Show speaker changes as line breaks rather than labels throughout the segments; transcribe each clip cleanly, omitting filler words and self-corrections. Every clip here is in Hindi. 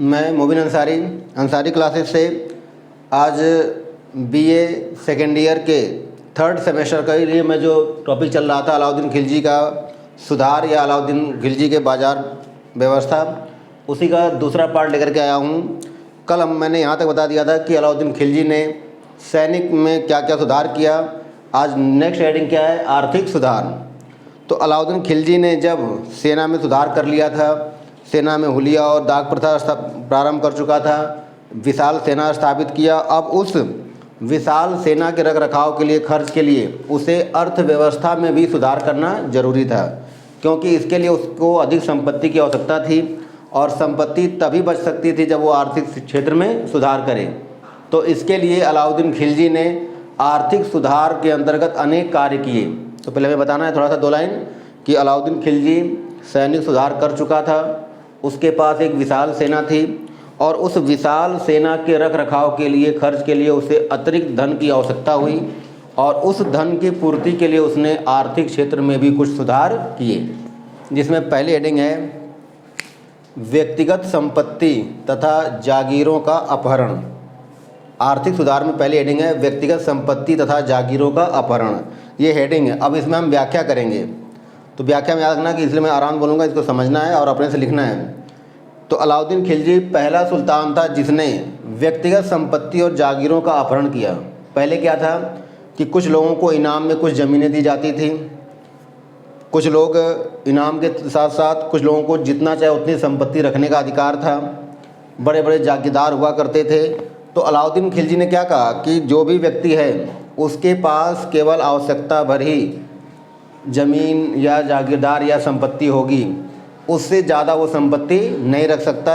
मैं मोबिन अंसारी अंसारी क्लासेस से आज बीए सेकेंड ईयर के थर्ड सेमेस्टर के लिए मैं जो टॉपिक चल रहा था अलाउद्दीन खिलजी का सुधार या अलाउद्दीन खिलजी के बाज़ार व्यवस्था, उसी का दूसरा पार्ट लेकर के आया हूँ। कल मैंने यहाँ तक बता दिया था कि अलाउद्दीन खिलजी ने सैनिक में क्या क्या सुधार किया। आज नेक्स्ट हेडिंग क्या है? आर्थिक सुधार। तो अलाउद्दीन खिलजी ने जब सेना में सुधार कर लिया था, सेना में हुलिया और दाग प्रथा प्रारंभ कर चुका था, विशाल सेना स्थापित किया। अब उस विशाल सेना के रख रखाव के लिए, खर्च के लिए उसे अर्थव्यवस्था में भी सुधार करना जरूरी था, क्योंकि इसके लिए उसको अधिक संपत्ति की आवश्यकता थी और संपत्ति तभी बच सकती थी जब वो आर्थिक क्षेत्र में सुधार करे। तो इसके लिए अलाउद्दीन खिलजी ने आर्थिक सुधार के अंतर्गत अनेक कार्य किए। तो पहले हमें बताना है थोड़ा सा 2 लाइन कि अलाउद्दीन खिलजी सैनिक सुधार कर चुका था, उसके पास एक विशाल सेना थी और उस विशाल सेना के रख रखाव के लिए, खर्च के लिए उसे अतिरिक्त धन की आवश्यकता हुई और उस धन की पूर्ति के लिए उसने आर्थिक क्षेत्र में भी कुछ सुधार किए, जिसमें पहली हेडिंग है व्यक्तिगत संपत्ति तथा जागीरों का अपहरण। आर्थिक सुधार में पहली हेडिंग है व्यक्तिगत संपत्ति तथा जागीरों का अपहरण, ये हेडिंग है। अब इसमें हम व्याख्या करेंगे, तो व्याख्या में याद रखना कि इसलिए मैं आराम बोलूँगा, इसको समझना है और अपने से लिखना है। तो अलाउद्दीन खिलजी पहला सुल्तान था जिसने व्यक्तिगत संपत्ति और जागीरों का अपहरण किया। पहले क्या था कि कुछ लोगों को इनाम में कुछ ज़मीनें दी जाती थी, कुछ लोग इनाम के साथ साथ कुछ लोगों को जितना चाहे उतनी संपत्ति रखने का अधिकार था, बड़े बड़े जागीरदार हुआ करते थे। तो अलाउद्दीन खिलजी ने क्या कहा कि जो भी व्यक्ति है उसके पास केवल आवश्यकता भर ही ज़मीन या जागीरदार या संपत्ति होगी, उससे ज़्यादा वो संपत्ति नहीं रख सकता।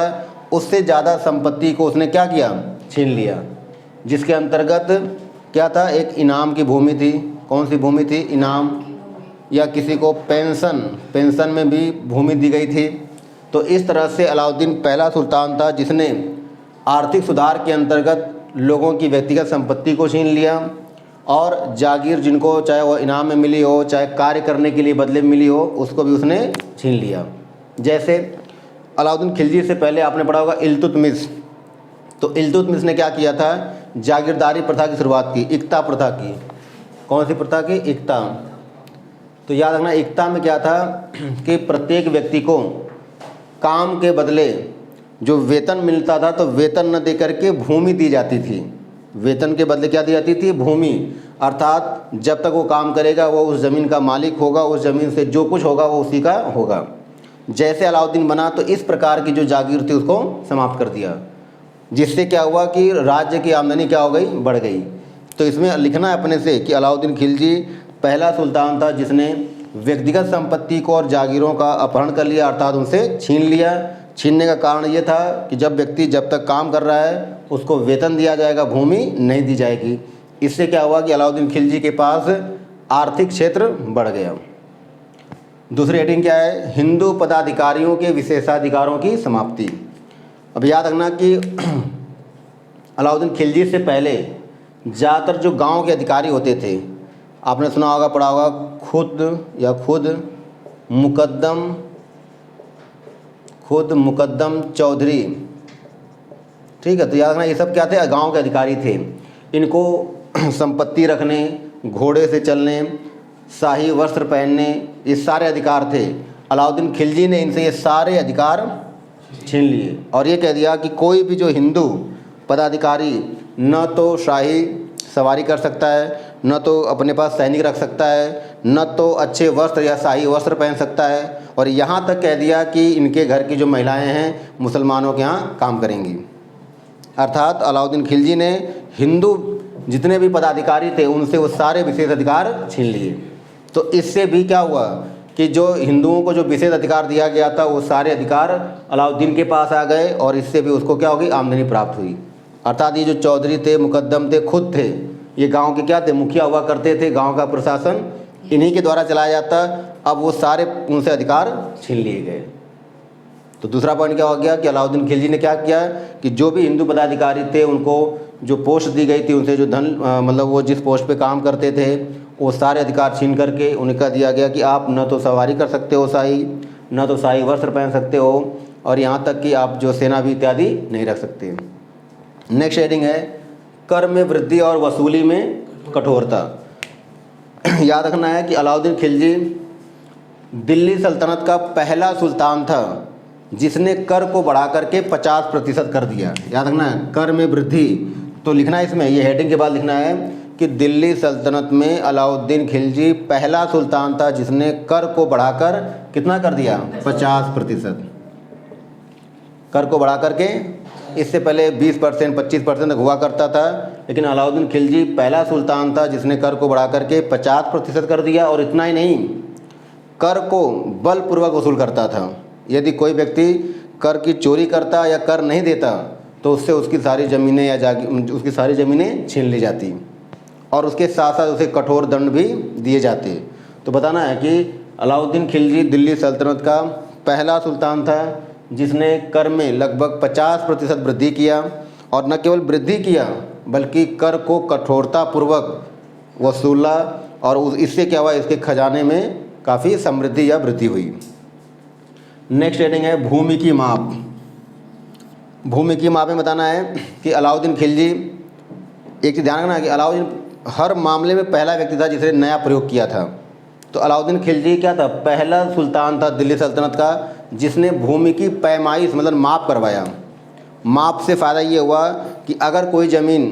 उससे ज़्यादा संपत्ति को उसने क्या किया? छीन लिया, जिसके अंतर्गत क्या था? एक इनाम की भूमि थी। कौन सी भूमि थी? इनाम, या किसी को पेंशन में भी भूमि दी गई थी। तो इस तरह से अलाउद्दीन पहला सुल्तान था जिसने आर्थिक सुधार के अंतर्गत लोगों की व्यक्तिगत संपत्ति को छीन लिया और जागीर जिनको चाहे वो इनाम में मिली हो, चाहे कार्य करने के लिए बदले में मिली हो, उसको भी उसने छीन लिया। जैसे अलाउद्दीन खिलजी से पहले आपने पढ़ा होगा इल्तुतमिश। तो इल्तुतमिश ने क्या किया था? जागीरदारी प्रथा की शुरुआत की, इक्ता प्रथा की। कौन सी प्रथा की? इक्ता। तो याद रखना इक्ता में क्या था कि प्रत्येक व्यक्ति को काम के बदले जो वेतन मिलता था, तो वेतन न देकर के भूमि दी जाती थी। वेतन के बदले क्या दी जाती थी? भूमि। अर्थात जब तक वो काम करेगा वो उस ज़मीन का मालिक होगा, उस ज़मीन से जो कुछ होगा वो उसी का होगा। जैसे अलाउद्दीन बना तो इस प्रकार की जो जागीर थी उसको समाप्त कर दिया, जिससे क्या हुआ कि राज्य की आमदनी क्या हो गई? बढ़ गई। तो इसमें लिखना है अपने से कि अलाउद्दीन खिलजी पहला सुल्तान था जिसने व्यक्तिगत संपत्ति को और जागीरों का अपहरण कर लिया, अर्थात उनसे छीन लिया। छीनने का कारण ये था कि जब तक काम कर रहा है उसको वेतन दिया जाएगा, भूमि नहीं दी जाएगी। इससे क्या हुआ कि अलाउद्दीन खिलजी के पास आर्थिक क्षेत्र बढ़ गया। दूसरी हेडिंग क्या है? हिंदू पदाधिकारियों के विशेषाधिकारों की समाप्ति। अब याद रखना कि अलाउद्दीन खिलजी से पहले ज़्यादातर जो गांव के अधिकारी होते थे, आपने सुना होगा, पढ़ा होगा, खुद मुकद्दम चौधरी। ठीक है, तो याद रखना ये सब क्या थे? गांव के अधिकारी थे। इनको संपत्ति रखने, घोड़े से चलने, शाही वस्त्र पहनने, ये सारे अधिकार थे। अलाउद्दीन खिलजी ने इनसे ये सारे अधिकार छीन लिए और ये कह दिया कि कोई भी जो हिंदू पदाधिकारी न तो शाही सवारी कर सकता है, न तो अपने पास सैनिक रख सकता है, न तो अच्छे वस्त्र या शाही वस्त्र पहन सकता है, और यहाँ तक कह दिया कि इनके घर की जो महिलाएं हैं मुसलमानों के यहाँ काम करेंगी। अर्थात अलाउद्दीन खिलजी ने हिंदू जितने भी पदाधिकारी थे उनसे वो सारे विशेष अधिकार छीन लिए। तो इससे भी क्या हुआ कि जो हिंदुओं को जो विशेष अधिकार दिया गया था वो सारे अधिकार अलाउद्दीन के पास आ गए और इससे भी उसको क्या होगी? आमदनी प्राप्त हुई। अर्थात ये जो चौधरी थे, मुकद्दम थे, खुद थे, ये गांव के क्या थे? मुखिया हुआ करते थे। गांव का प्रशासन इन्हीं के द्वारा चलाया जाता। अब वो सारे उनसे अधिकार छीन लिए गए। तो दूसरा पॉइंट क्या हो गया कि अलाउद्दीन खिलजी ने क्या किया कि जो भी हिंदू पदाधिकारी थे उनको जो पोस्ट दी गई थी, उनसे जो धन मतलब वो जिस पोस्ट पे काम करते थे वो सारे अधिकार छीन करके उन्हें कह दिया गया कि आप न तो सवारी कर सकते हो शाही, न तो शाही वस्त्र पहन सकते हो, और यहाँ तक कि आप जो सेना भी इत्यादि नहीं रख सकते। नेक्स्ट हेडिंग है कर में वृद्धि और वसूली में कठोरता। याद रखना है कि अलाउद्दीन खिलजी दिल्ली सल्तनत का पहला सुल्तान था जिसने कर को बढ़ा करके 50% कर दिया। याद रखना है कर में वृद्धि, तो लिखना है इसमें, ये हेडिंग के बाद लिखना है कि दिल्ली सल्तनत में अलाउद्दीन खिलजी पहला सुल्तान था जिसने कर को बढ़ाकर कितना कर दिया, 50%। कर को बढ़ा करके, इससे पहले 20% 25% तक हुआ करता था, लेकिन अलाउद्दीन खिलजी पहला सुल्तान था जिसने कर को बढ़ा करके 50% कर दिया। और इतना ही नहीं, कर को बलपूर्वक वसूल करता था। यदि कोई व्यक्ति कर की चोरी करता या कर नहीं देता तो उससे उसकी सारी ज़मीनें या उसकी सारी ज़मीनें छीन ली जाती और उसके साथ साथ उसे कठोर दंड भी दिए जाते। तो बताना है कि अलाउद्दीन खिलजी दिल्ली सल्तनत का पहला सुल्तान था जिसने कर में लगभग 50% वृद्धि किया, और न केवल वृद्धि किया बल्कि कर को कठोरतापूर्वक वसूला, और इससे क्या हुआ, इसके खजाने में काफ़ी समृद्धि या वृद्धि हुई। नेक्स्ट हेडिंग है भूमि की माप। भूमि की माप में बताना है कि अलाउद्दीन खिलजी, एक चीज़ ध्यान रखना कि अलाउद्दीन हर मामले में पहला व्यक्ति था जिसने नया प्रयोग किया था। तो अलाउद्दीन खिलजी क्या था, पहला सुल्तान था दिल्ली सल्तनत का जिसने भूमि की पैमाइश मतलब माप करवाया। माप से फ़ायदा ये हुआ कि अगर कोई ज़मीन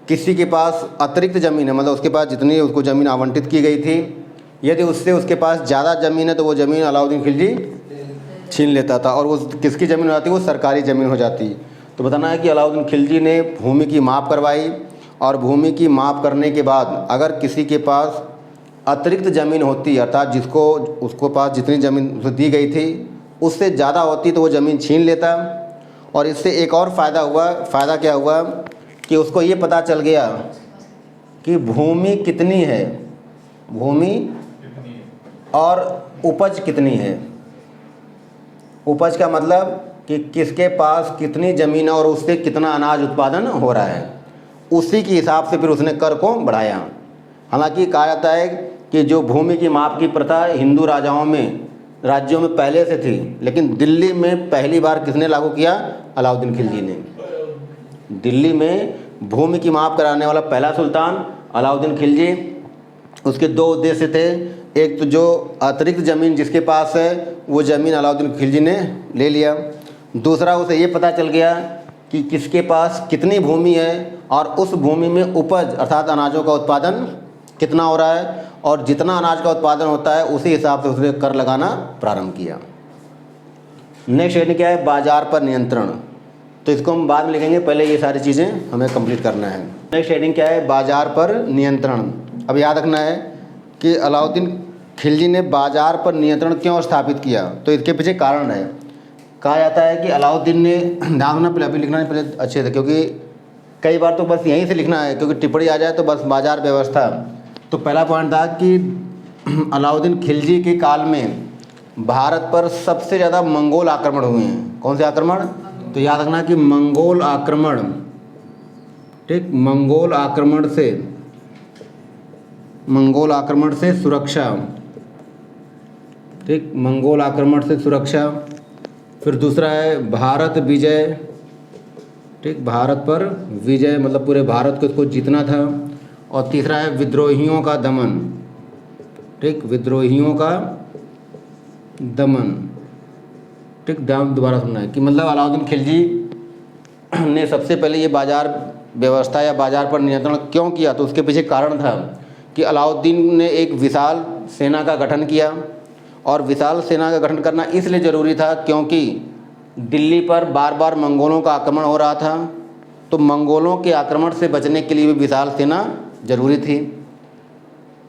किसी के पास अतिरिक्त ज़मीन है, मतलब उसके पास जितनी उसको ज़मीन आवंटित की गई थी, यदि उससे उसके पास ज़्यादा ज़मीन है तो वो ज़मीन अलाउद्दीन खिलजी छीन लेता था, और वो किसकी ज़मीन हो जाती, वो सरकारी ज़मीन हो जाती। तो बताना है कि अलाउद्दीन खिलजी ने भूमि की माप करवाई, और भूमि की माप करने के बाद अगर किसी के पास अतिरिक्त ज़मीन होती, अर्थात जिसको उसको पास जितनी ज़मीन उसे दी गई थी उससे ज़्यादा होती तो वो ज़मीन छीन लेता। और इससे एक और फ़ायदा हुआ, फ़ायदा क्या हुआ कि उसको ये पता चल गया कि भूमि कितनी है, भूमि और उपज कितनी है। उपज का मतलब कि किसके पास कितनी ज़मीन है और उससे कितना अनाज उत्पादन हो रहा है, उसी के हिसाब से फिर उसने कर को बढ़ाया। हालांकि कहा जाता है कि जो भूमि की माप की प्रथा हिंदू राज्यों में पहले से थी, लेकिन दिल्ली में पहली बार किसने लागू किया, अलाउद्दीन खिलजी ने। दिल्ली में भूमि की माप कराने वाला पहला सुल्तान अलाउद्दीन खिलजी। उसके दो उद्देश्य थे, एक तो जो अतिरिक्त ज़मीन जिसके पास है वो ज़मीन अलाउद्दीन खिलजी ने ले लिया, दूसरा उसे ये पता चल गया कि किसके पास कितनी भूमि है और उस भूमि में उपज अर्थात अनाजों का उत्पादन कितना हो रहा है, और जितना अनाज का उत्पादन होता है उसी हिसाब से उसने कर लगाना प्रारंभ किया। नेक्स्ट हेडिंग क्या है, बाजार पर नियंत्रण। तो इसको हम बाद में लिखेंगे, पहले ये सारी चीज़ें हमें कंप्लीट करना है। नेक्स्ट हेडिंग क्या है, बाजार पर नियंत्रण। अब याद रखना है कि अलाउद्दीन खिलजी ने बाजार पर नियंत्रण क्यों स्थापित किया, तो इसके पीछे कारण है। कहा जाता है कि अलाउद्दीन ने, ध्यान रखना पहले, अभी लिखना नहीं पहले अच्छे से, क्योंकि कई बार तो बस यहीं से लिखना है, क्योंकि टिप्पणी आ जाए तो बस बाजार व्यवस्था। तो पहला पॉइंट था कि अलाउद्दीन खिलजी के काल में भारत पर सबसे ज़्यादा मंगोल आक्रमण हुए हैं। कौन से आक्रमण, तो याद रखना कि मंगोल आक्रमण, ठीक, मंगोल आक्रमण से सुरक्षा, ठीक, मंगोल आक्रमण से सुरक्षा। फिर दूसरा है भारत विजय, ठीक, भारत पर विजय मतलब पूरे भारत को इसको जीतना था। और तीसरा है विद्रोहियों का दमन, ठीक, विद्रोहियों का दमन, ठीक। दोबारा सुनना है कि मतलब अलाउद्दीन खिलजी ने सबसे पहले ये बाजार व्यवस्था या बाजार पर नियंत्रण क्यों किया, तो उसके पीछे कारण था कि अलाउद्दीन ने एक विशाल सेना का गठन किया, और विशाल सेना का गठन करना इसलिए ज़रूरी था क्योंकि दिल्ली पर बार बार मंगोलों का आक्रमण हो रहा था। तो मंगोलों के आक्रमण से बचने के लिए भी विशाल सेना ज़रूरी थी।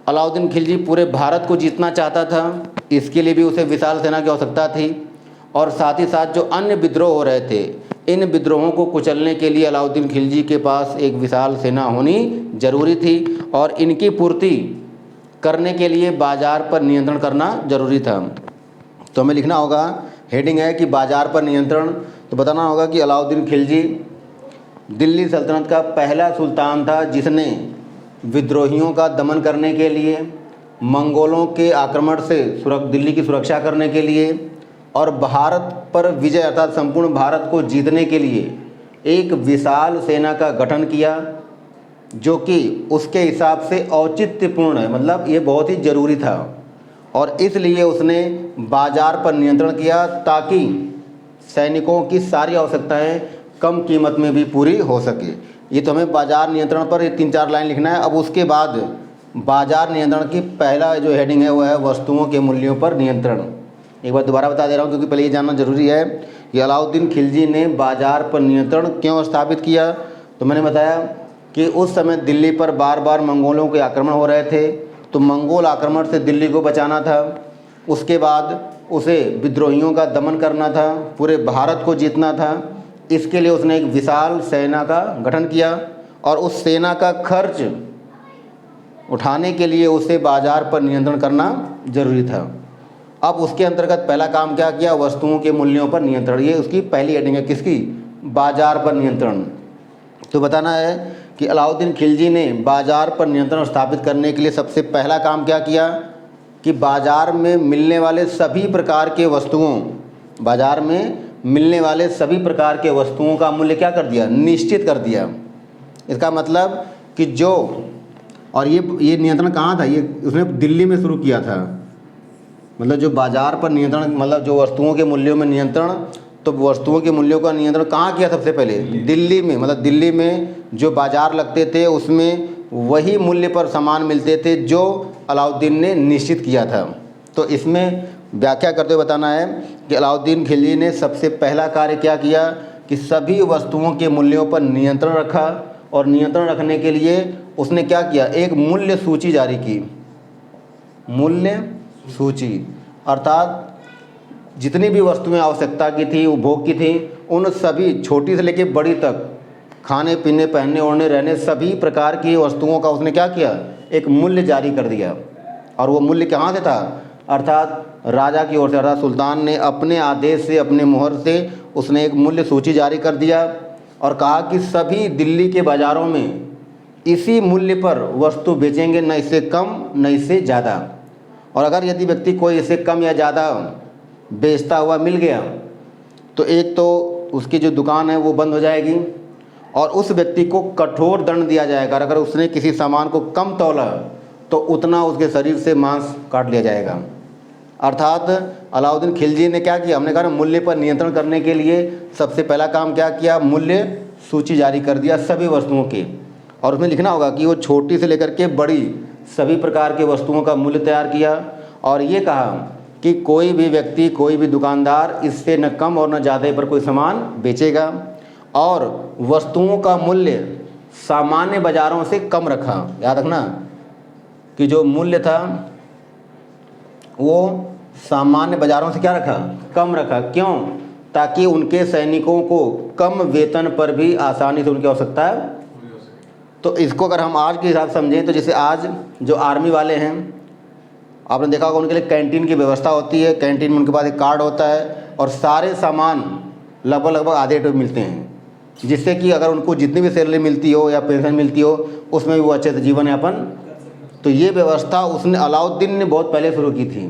अलाउद्दीन खिलजी पूरे भारत को जीतना चाहता था, इसके लिए भी उसे विशाल सेना की आवश्यकता थी। और साथ ही साथ जो अन्य विद्रोह हो रहे थे, इन विद्रोहों को कुचलने के लिए अलाउद्दीन खिलजी के पास एक विशाल सेना होनी जरूरी थी, और इनकी पूर्ति करने के लिए बाजार पर नियंत्रण करना जरूरी था। तो हमें लिखना होगा, हेडिंग है कि बाजार पर नियंत्रण। तो बताना होगा कि अलाउद्दीन खिलजी दिल्ली सल्तनत का पहला सुल्तान था जिसने विद्रोहियों का दमन करने के लिए, मंगोलों के आक्रमण से दिल्ली की सुरक्षा करने के लिए और भारत पर विजय अर्थात संपूर्ण भारत को जीतने के लिए एक विशाल सेना का गठन किया, जो कि उसके हिसाब से औचित्यपूर्ण है, मतलब ये बहुत ही ज़रूरी था। और इसलिए उसने बाज़ार पर नियंत्रण किया ताकि सैनिकों की सारी आवश्यकताएं कम कीमत में भी पूरी हो सके। ये तो हमें बाज़ार नियंत्रण पर 3-4 लाइन लिखना है। अब उसके बाद बाज़ार नियंत्रण की पहला जो हेडिंग है वो है वस्तुओं के मूल्यों पर नियंत्रण। एक बार दोबारा बता दे रहा हूँ क्योंकि पहले ये जानना ज़रूरी है कि अलाउद्दीन खिलजी ने बाज़ार पर नियंत्रण क्यों स्थापित किया। तो मैंने बताया कि उस समय दिल्ली पर बार बार मंगोलों के आक्रमण हो रहे थे, तो मंगोल आक्रमण से दिल्ली को बचाना था। उसके बाद उसे विद्रोहियों का दमन करना था, पूरे भारत को जीतना था। इसके लिए उसने एक विशाल सेना का गठन किया और उस सेना का खर्च उठाने के लिए उसे बाज़ार पर नियंत्रण करना जरूरी था। अब उसके अंतर्गत पहला काम क्या किया, वस्तुओं के मूल्यों पर नियंत्रण। ये उसकी पहली हेडिंग है, किसकी, बाज़ार पर नियंत्रण। तो बताना है कि अलाउद्दीन खिलजी ने बाज़ार पर नियंत्रण स्थापित करने के लिए सबसे पहला काम क्या किया कि बाज़ार में मिलने वाले सभी प्रकार के वस्तुओं, बाज़ार में मिलने वाले सभी प्रकार के वस्तुओं का मूल्य क्या कर दिया, निश्चित कर दिया। इसका मतलब कि जो, और ये नियंत्रण कहाँ था, ये उसने दिल्ली में शुरू किया था। मतलब जो बाज़ार पर नियंत्रण, मतलब जो वस्तुओं के मूल्यों में नियंत्रण, तो वस्तुओं के मूल्यों का नियंत्रण कहाँ किया सबसे पहले, दिल्ली में। मतलब दिल्ली में जो बाज़ार लगते थे उसमें वही मूल्य पर सामान मिलते थे जो अलाउद्दीन ने निश्चित किया था। तो इसमें व्याख्या करते हुए बताना है कि अलाउद्दीन खिलजी ने सबसे पहला कार्य क्या किया कि सभी वस्तुओं के मूल्यों पर नियंत्रण रखा, और नियंत्रण रखने के लिए उसने क्या किया, एक मूल्य सूची जारी की। मूल्य सूची अर्थात जितनी भी वस्तुएं आवश्यकता की थी, उपभोग की थी, उन सभी, छोटी से लेकर बड़ी तक, खाने पीने, पहनने ओढ़ने, रहने, सभी प्रकार की वस्तुओं का उसने क्या किया, एक मूल्य जारी कर दिया। और वो मूल्य कहाँ से था, अर्थात राजा की ओर से, अर्थात सुल्तान ने अपने आदेश से, अपने मुहर से उसने एक मूल्य सूची जारी कर दिया और कहा कि सभी दिल्ली के बाज़ारों में इसी मूल्य पर वस्तु बेचेंगे, न इससे कम न इससे ज़्यादा। और अगर यदि व्यक्ति कोई इससे कम या ज़्यादा बेचता हुआ मिल गया तो एक तो उसकी जो दुकान है वो बंद हो जाएगी और उस व्यक्ति को कठोर दंड दिया जाएगा। अगर उसने किसी सामान को कम तौला तो उतना उसके शरीर से मांस काट लिया जाएगा। अर्थात अलाउद्दीन खिलजी ने क्या किया, हमने कहा ना, मूल्य पर नियंत्रण करने के लिए सबसे पहला काम क्या किया, मूल्य सूची जारी कर दिया सभी वस्तुओं की। और उसमें लिखना होगा कि वो छोटी से लेकर के बड़ी सभी प्रकार के वस्तुओं का मूल्य तैयार किया। और ये कहा कि कोई भी व्यक्ति, कोई भी दुकानदार इससे न कम और न ज़्यादा पर कोई सामान बेचेगा। और वस्तुओं का मूल्य सामान्य बाज़ारों से कम रखा। याद रखना कि जो मूल्य था वो सामान्य बाज़ारों से क्या रखा, कम रखा। क्यों, ताकि उनके सैनिकों को कम वेतन पर भी आसानी से उनकी आवश्यकता है। तो इसको अगर हम आज के हिसाब से समझें तो जैसे आज जो आर्मी वाले हैं, आपने देखा होगा उनके लिए कैंटीन की व्यवस्था होती है। कैंटीन में उनके पास एक कार्ड होता है और सारे सामान लगभग आधे रेट में मिलते हैं, जिससे कि अगर उनको जितनी भी सैलरी मिलती हो या पेंशन मिलती हो उसमें भी वो अच्छे से जीवन यापन। तो ये व्यवस्था उसने, अलाउद्दीन ने बहुत पहले शुरू की थी।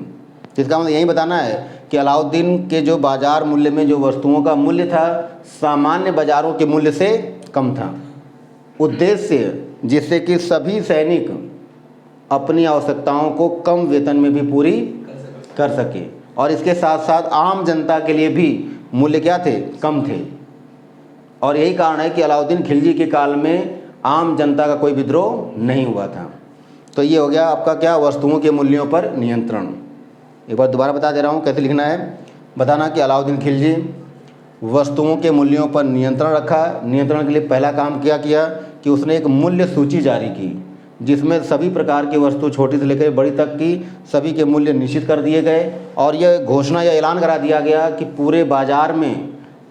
जिसका मतलब यही बताना है कि अलाउद्दीन के जो बाज़ार मूल्य में जो वस्तुओं का मूल्य था सामान्य बाज़ारों के मूल्य से कम था। उद्देश्य जिससे कि सभी सैनिक अपनी आवश्यकताओं को कम वेतन में भी पूरी कर सके, और इसके साथ साथ आम जनता के लिए भी मूल्य क्या थे, कम थे। और यही कारण है कि अलाउद्दीन खिलजी के काल में आम जनता का कोई विद्रोह नहीं हुआ था। तो ये हो गया आपका क्या, वस्तुओं के मूल्यों पर नियंत्रण। एक बार दोबारा बता दे रहा हूँ कैसे लिखना है। बताना कि अलाउद्दीन खिलजी वस्तुओं के मूल्यों पर नियंत्रण रखा। नियंत्रण के लिए पहला काम क्या किया कि उसने एक मूल्य सूची जारी की, जिसमें सभी प्रकार की वस्तु, छोटी से लेकर बड़ी तक की, सभी के मूल्य निश्चित कर दिए गए। और यह घोषणा या ऐलान करा दिया गया कि पूरे बाज़ार में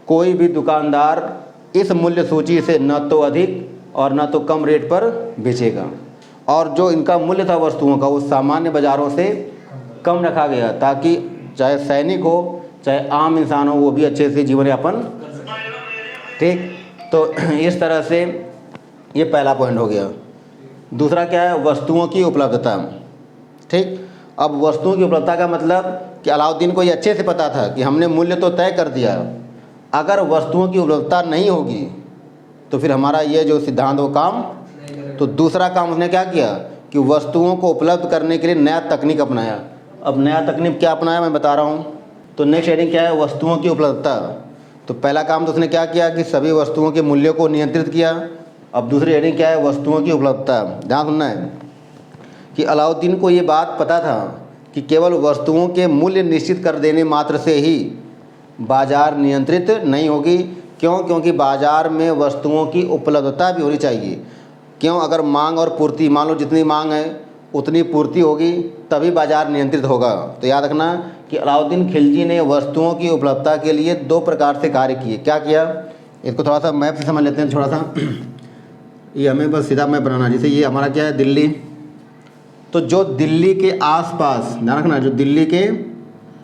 कोई भी दुकानदार इस मूल्य सूची से न तो अधिक और न तो कम रेट पर बेचेगा। और जो इनका मूल्य था वस्तुओं का वो सामान्य बाज़ारों से कम रखा गया, ताकि चाहे सैनिक हो चाहे आम इंसान हो वो भी अच्छे से जीवन यापन। ठीक, तो इस तरह से ये पहला पॉइंट हो गया। दूसरा क्या है, वस्तुओं की उपलब्धता। ठीक, अब वस्तुओं की उपलब्धता का मतलब कि अलाउद्दीन को ये अच्छे से पता था कि हमने मूल्य तो तय कर दिया, अगर वस्तुओं की उपलब्धता नहीं होगी तो फिर हमारा ये जो सिद्धांत वो काम। तो दूसरा काम उसने क्या किया कि वस्तुओं को उपलब्ध करने के लिए नया तकनीक अपनाया। अब नया तकनीक क्या अपनाया मैं बता रहा हूँ। तो नेक्स्ट हेडिंग क्या है, वस्तुओं की उपलब्धता। तो पहला काम तो उसने क्या किया कि सभी वस्तुओं के मूल्यों को नियंत्रित किया। अब दूसरी हेडिंग क्या है, वस्तुओं की उपलब्धता। ध्यान सुनना है कि अलाउद्दीन को ये बात पता था कि केवल वस्तुओं के मूल्य निश्चित कर देने मात्र से ही बाजार नियंत्रित नहीं होगी। क्यों? क्योंकि बाजार में वस्तुओं की उपलब्धता भी होनी चाहिए। क्यों? अगर मांग और पूर्ति, मान लो जितनी मांग है उतनी पूर्ति होगी तभी बाजार नियंत्रित होगा। तो याद रखना कि अलाउद्दीन खिलजी ने वस्तुओं की उपलब्धता के लिए दो प्रकार से कार्य किए। क्या किया, इसको थोड़ा सा मैप से समझ लेते हैं। थोड़ा सा ये हमें बस सीधा मैप बनाना, जैसे ये हमारा क्या है दिल्ली। तो जो दिल्ली के आसपास, ध्यान रखना, जो दिल्ली के,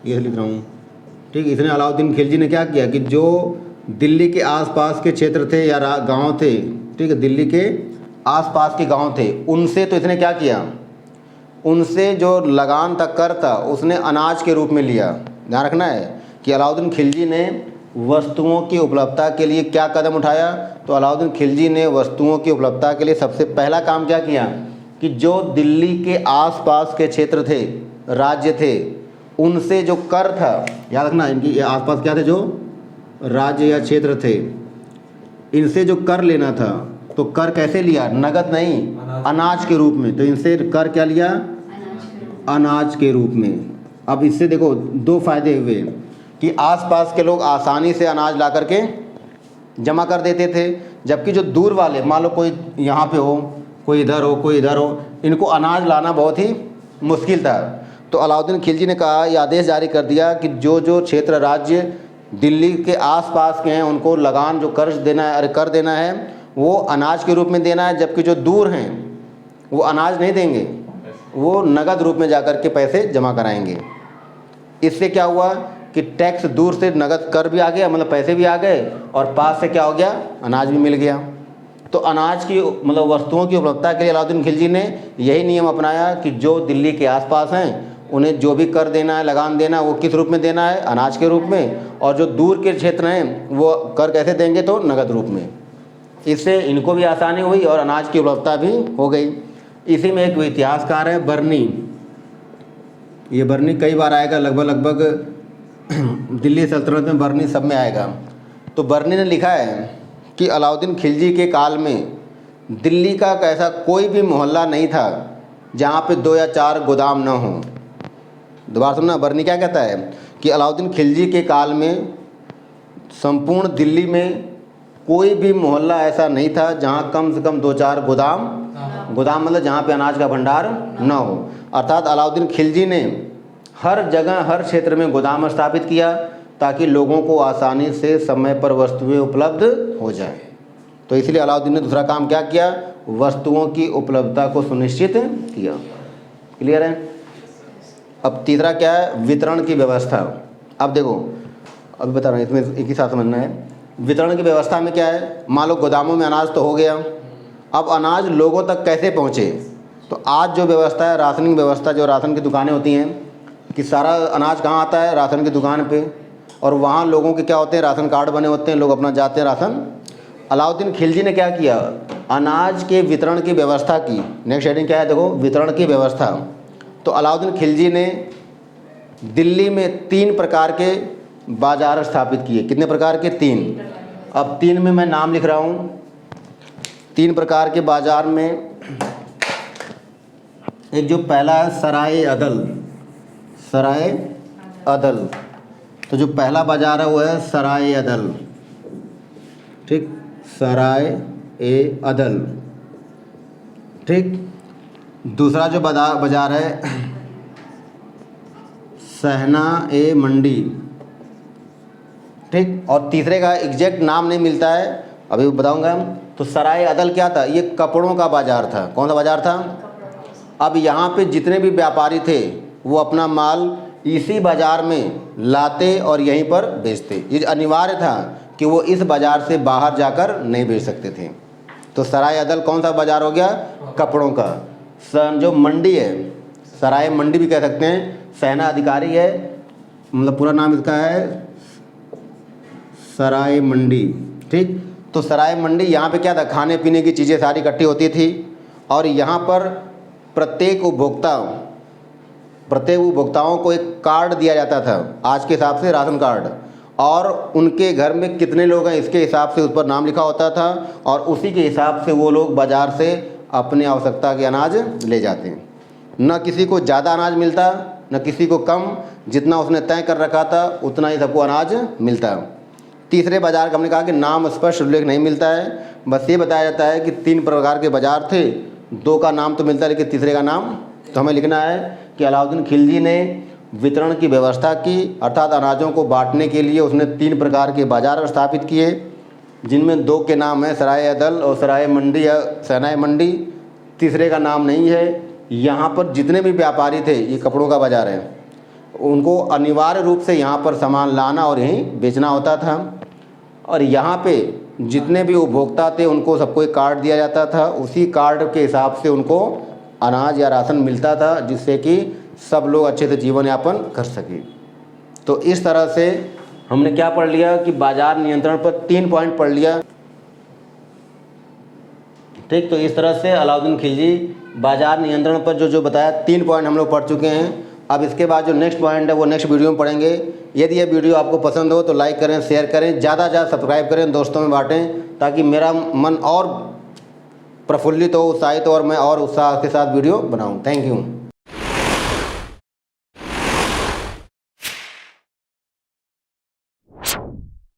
ये लिख रहा हूँ ठीक, इसने अलाउद्दीन खिलजी ने क्या किया कि जो दिल्ली के आसपास के क्षेत्र थे या गांव थे, ठीक है, दिल्ली के आसपास के गांव थे, उनसे तो इसने क्या किया, उनसे जो लगान तक कर था उसने अनाज के रूप में लिया। ध्यान रखना है कि अलाउद्दीन खिलजी ने वस्तुओं की उपलब्धता के लिए क्या कदम उठाया। तो अलाउद्दीन खिलजी ने वस्तुओं की उपलब्धता के लिए सबसे पहला काम क्या किया कि जो दिल्ली के आसपास के क्षेत्र थे, राज्य थे, उनसे जो कर था, याद रखना इनकी आसपास क्या थे, जो राज्य या क्षेत्र थे, इनसे जो कर लेना था, तो कर कैसे लिया, नगद नहीं, अनाज के रूप में। तो इनसे कर क्या लिया, अनाज के रूप में। अब इससे देखो दो फायदे हुए कि आसपास के लोग आसानी से अनाज ला करके जमा कर देते थे, जबकि जो दूर वाले, मान लो कोई यहाँ पे हो, कोई इधर हो, कोई इधर हो, इनको अनाज लाना बहुत ही मुश्किल था। तो अलाउद्दीन खिलजी ने कहा, ये आदेश जारी कर दिया कि जो जो क्षेत्र राज्य दिल्ली के आसपास के हैं उनको लगान जो कर्ज देना है, कर देना है, वो अनाज के रूप में देना है, जबकि जो दूर हैं वो अनाज नहीं देंगे, वो नगद रूप में जाकर के पैसे जमा कराएंगे। इससे क्या हुआ कि टैक्स दूर से नगद कर भी आ गया, मतलब पैसे भी आ गए, और पास से क्या हो गया, अनाज भी मिल गया। तो अनाज की मतलब वस्तुओं की उपलब्धता के लिए अलाउद्दीन खिलजी ने यही नियम अपनाया कि जो दिल्ली के आसपास हैं उन्हें जो भी कर देना है, लगान देना है, वो किस रूप में देना है, अनाज के रूप में, और जो दूर के क्षेत्र हैं वो कर कैसे देंगे, तो नगद रूप में। इससे इनको भी आसानी हुई और अनाज की उपलब्धता भी हो गई। इसी में एक इतिहासकार है बर्नी, ये बर्नी कई बार आएगा, लगभग दिल्ली सल्तनत में बर्नी सब में आएगा। तो बर्नी ने लिखा है कि अलाउद्दीन खिलजी के काल में दिल्ली का ऐसा कोई भी मोहल्ला नहीं था जहाँ पे 2 या 4 गोदाम न हों। दोबारा सुनना, बर्नी क्या कहता है कि अलाउद्दीन खिलजी के काल में संपूर्ण दिल्ली में कोई भी मोहल्ला ऐसा नहीं था जहाँ कम से कम 2-4 गोदाम मतलब जहाँ पे अनाज का भंडार न हो। अर्थात अलाउद्दीन खिलजी ने हर जगह, हर क्षेत्र में गोदाम स्थापित किया ताकि लोगों को आसानी से समय पर वस्तुएं उपलब्ध हो जाए। तो इसलिए अलाउद्दीन ने दूसरा काम क्या किया, वस्तुओं की उपलब्धता को सुनिश्चित किया। क्लियर है। अब तीसरा क्या है, वितरण की व्यवस्था। अब देखो, अभी बता रहा हूँ, इसमें एक ही साथ समझना है। वितरण की व्यवस्था में क्या है, मान लो गोदामों में अनाज तो हो गया, अब अनाज लोगों तक कैसे पहुँचे। तो आज जो व्यवस्था है, राशनिंग व्यवस्था, जो राशन की दुकानें होती हैं, कि सारा अनाज कहाँ आता है, राशन की दुकान पे, और वहाँ लोगों के क्या होते हैं, राशन कार्ड बने होते हैं, लोग अपना जाते हैं राशन। अलाउद्दीन खिलजी ने क्या किया, अनाज के वितरण की व्यवस्था की। नेक्स्ट हेडिंग क्या है, देखो, वितरण की व्यवस्था। तो अलाउद्दीन खिलजी ने दिल्ली में 3 प्रकार के बाजार स्थापित किए। कितने प्रकार के, 3। अब 3 में मैं नाम लिख रहा हूँ। 3 प्रकार के बाजार में एक जो पहला है सराय अदल। सराय अदल, तो जो पहला बाजार है वो है सराय अदल, ठीक, सराय ए अदल, ठीक। दूसरा जो बाजार है सहना ए मंडी, ठीक। और तीसरे का एग्जैक्ट नाम नहीं मिलता है, अभी बताऊंगा। तो सराय अदल क्या था, ये कपड़ों का बाजार था। कौन सा बाजार था। अब यहाँ पे जितने भी व्यापारी थे वो अपना माल इसी बाजार में लाते और यहीं पर बेचते। ये अनिवार्य था कि वो इस बाजार से बाहर जाकर नहीं बेच सकते थे। तो सराय अदल कौन सा बाजार हो गया, कपड़ों का। जो मंडी है, सराय मंडी भी कह सकते हैं, सहना अधिकारी है, मतलब पूरा नाम इसका है सराय मंडी। ठीक, तो सराय मंडी यहाँ पे क्या था, खाने पीने की चीज़ें सारी इकट्ठी होती थी और यहाँ पर प्रत्येक उपभोक्ताओं को एक कार्ड दिया जाता था, आज के हिसाब से राशन कार्ड, और उनके घर में कितने लोग हैं इसके हिसाब से उस पर नाम लिखा होता था और उसी के हिसाब से वो लोग बाज़ार से अपनी आवश्यकता के अनाज ले जाते हैं। न किसी को ज़्यादा अनाज मिलता न किसी को कम, जितना उसने तय कर रखा था उतना ही सबको अनाज मिलता। तीसरे बाज़ार का हमने कहा कि नाम स्पष्ट उल्लेख नहीं मिलता है, बस ये बताया जाता है कि 3 प्रकार के बाज़ार थे, 2 का नाम तो मिलता है लेकिन तीसरे का नाम तो हमें लिखना है कि अलाउद्दीन खिलजी ने वितरण की व्यवस्था की, अर्थात अनाजों को बांटने के लिए उसने 3 प्रकार के बाज़ार स्थापित किए, जिनमें 2 के नाम हैं सराय अदल और सराय मंडी या सनाय मंडी, तीसरे का नाम नहीं है। यहाँ पर जितने भी व्यापारी थे, ये कपड़ों का बाज़ार है, उनको अनिवार्य रूप से यहाँ पर सामान लाना और यहीं बेचना होता था और यहाँ पे जितने भी उपभोक्ता थे उनको सबको एक कार्ड दिया जाता था, उसी कार्ड के हिसाब से उनको अनाज या राशन मिलता था, जिससे कि सब लोग अच्छे से जीवन यापन कर सके। तो इस तरह से हमने क्या पढ़ लिया कि बाज़ार नियंत्रण पर 3 पॉइंट पढ़ लिया। ठीक, तो इस तरह से अलाउद्दीन खिलजी बाज़ार नियंत्रण पर जो बताया 3 पॉइंट हम लोग पढ़ चुके हैं। अब इसके बाद जो नेक्स्ट पॉइंट है वो नेक्स्ट वीडियो में पढ़ेंगे। यदि ये वीडियो आपको पसंद हो तो लाइक करें, शेयर करें, ज़्यादा से ज़्यादा सब्सक्राइब करें, दोस्तों में बांटें, ताकि मेरा मन और प्रफुल्लित हो, उत्साहित हो और मैं और उत्साह के साथ वीडियो बनाऊँ। Thank you.